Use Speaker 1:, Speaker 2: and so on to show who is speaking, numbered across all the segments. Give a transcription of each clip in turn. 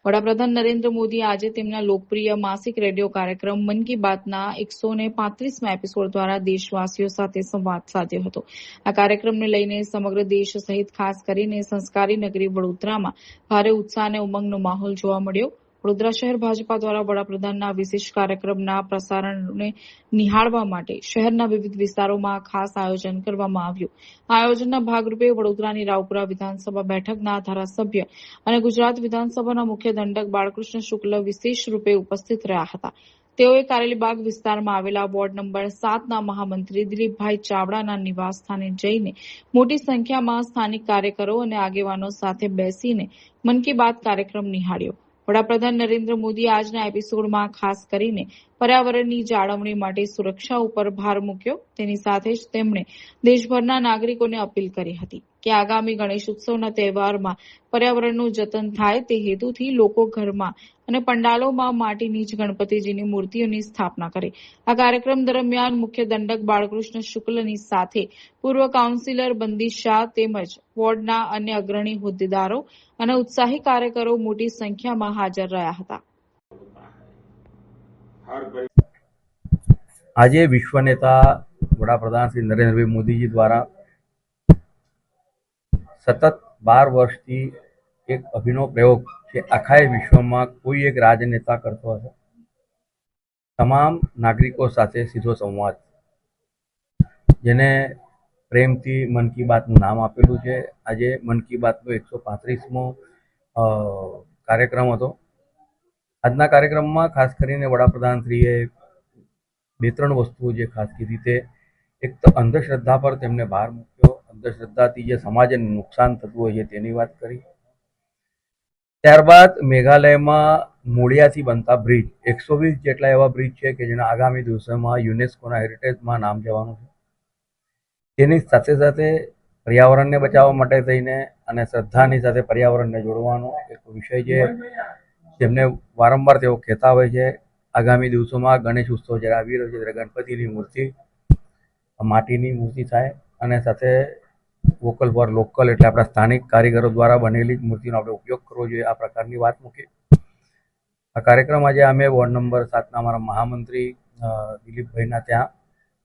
Speaker 1: વડાપ્રધાન નરેન્દ્ર મોદી આજે તેમના લોકપ્રિય માસિક રેડિયો કાર્યક્રમ મન કી બાતના 135મા એપિસોડ દ્વારા દેશવાસીઓ સાથે સંવાદ સાધ્યો હતો. આ કાર્યક્રમને લઈને સમગ્ર દેશ સહિત ખાસ કરીને સંસ્કારી નગરી વડોદરામાં ભારે ઉત્સાહ અને ઉમંગનો માહોલ જોવા મળ્યો. વડોદરા શહેર ભાજપા દ્વારા વડાપ્રધાનના વિશેષ કાર્યક્રમના પ્રસારણને નિહાળવા માટે શહેરના વિવિધ વિસ્તારોમાં ખાસ આયોજન કરવામાં આવ્યું. આ આયોજનના ભાગરૂપે વડોદરાની રાવપુરા વિધાનસભા બેઠકના ધારાસભ્ય અને ગુજરાત વિધાનસભાના મુખ્ય દંડક બાળકૃષ્ણ શુક્લ વિશેષ રૂપે ઉપસ્થિત રહ્યા હતા. તેઓએ કારેલીબાગ વિસ્તારમાં આવેલા વોર્ડ નંબર 7ના મહામંત્રી દિલીપભાઈ ચાવડાના નિવાસ સ્થાને જઈને મોટી સંખ્યામાં સ્થાનિક કાર્યકરો અને આગેવાનો સાથે બેસીને મન કી બાત કાર્યક્રમ નિહાળ્યો. વડાપ્રધાન નરેન્દ્ર મોદીએ આજના એપિસોડમાં ખાસ કરીને પર્યાવરણની જાળવણી માટે સુરક્ષા ઉપર ભાર મૂક્યો. તેની સાથે જ તેમણે દેશભરના નાગરિકોને અપીલ કરી હતી કે આગામી ગણેશ ઉત્સવના તહેવારમાં પર્યાવરણનું જતન થાય તે હેતુથી લોકો ઘરમાં અને પંડાલોમાં માટીની જ ગણપતિજીની મૂર્તિઓની સ્થાપના કરે. આ કાર્યક્રમ દરમિયાન મુખ્ય દંડક બાળકૃષ્ણ શુક્લની સાથે પૂર્વ કાઉન્સિલર બંદીશ શાહ તેમજ વોર્ડના અન્ય અગ્રણી હોદ્દેદારો અને ઉત્સાહી કાર્યકરો મોટી સંખ્યામાં હાજર રહ્યા હતા.
Speaker 2: આજે વિશ્વ નેતા વડાપ્રધાન શ્રી નરેન્દ્રભાઈ મોદીજી દ્વારા સતત 12 વર્ષથી એક અભિનવ પ્રયોગ છે. આખા વિશ્વમાં કોઈ એક રાજનેતા કરતો હશે, તમામ નાગરિકો સાથે સીધો સંવાદ, જેને પ્રેમથી મન કી બાતનું નામ આપેલું છે. આજે મન કી બાતનો 135મો કાર્યક્રમ હતો. આજના કાર્યક્રમમાં ખાસ કરીને વડાપ્રધાનશ્રીએ 2-3 વસ્તુઓ જે ખાસ કીધી તે એક તો અંધશ્રદ્ધા પર તેમને ભાર મૂક્યો. અંધશ્રદ્ધાથી જે સમાજને નુકસાન થતું હોય છે તેની વાત કરી. ત્યારબાદ મેઘાલયમાં મૂળિયાથી બનતા બ્રિજ, 120 જેટલા એવા બ્રિજ છે કે જેના આગામી દિવસોમાં યુનેસ્કોના હેરિટેજમાં નામ જવાનું છે. તેની સાથે સાથે પર્યાવરણને બચાવવા માટે થઈને અને શ્રદ્ધાની સાથે પર્યાવરણને જોડવાનો એક વિષય છે જેમને વારંવાર તેઓ કહેતા હોય છે. આગામી દિવસોમાં ગણેશ ઉત્સવ જ્યારે આવી રહ્યો છે ત્યારે ગણપતિની મૂર્તિ માટીની મૂર્તિ થાય અને સાથે વોકલ ફોર લોકલ એટલે આપણા સ્થાનિક કારીગરો દ્વારા બનેલી જ મૂર્તિનો આપણે ઉપયોગ કરવો જોઈએ. આ પ્રકારની વાત મૂકી. આ કાર્યક્રમ આજે અમે વોર્ડ નંબર 7ના અમારા મહામંત્રી દિલીપભાઈના ત્યાં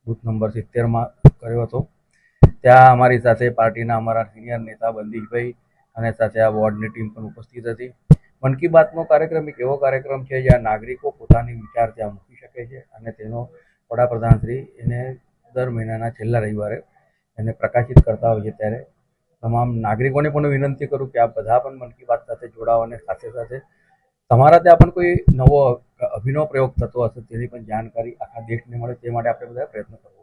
Speaker 2: બૂથ નંબર 70માં કર્યો હતો. ત્યાં અમારી સાથે પાર્ટીના અમારા સિનિયર નેતા બંદીશભાઈ અને સાથે આ વોર્ડની ટીમ પણ ઉપસ્થિત હતી. મન કી બાતનો કાર્યક્રમ એક એવો કાર્યક્રમ છે જ્યાં નાગરિકો પોતાની વિચાર ત્યાં મૂકી શકે છે અને તેનો વડાપ્રધાનશ્રી એને દર મહિનાના છેલ્લા રવિવારે એને પ્રકાશિત કરતા હોય છે. ત્યારે તમામ નાગરિકોને પણ વિનંતી કરું કે આપ બધા પણ મન કી બાત સાથે જોડાઓ અને સાથે સાથે તમારા ત્યાં પણ કોઈ નવો અભિનવ પ્રયોગ થતો હશે તેની પણ જાણકારી આખા દેશને મળે તે માટે આપણે બધા પ્રયત્ન કરવો.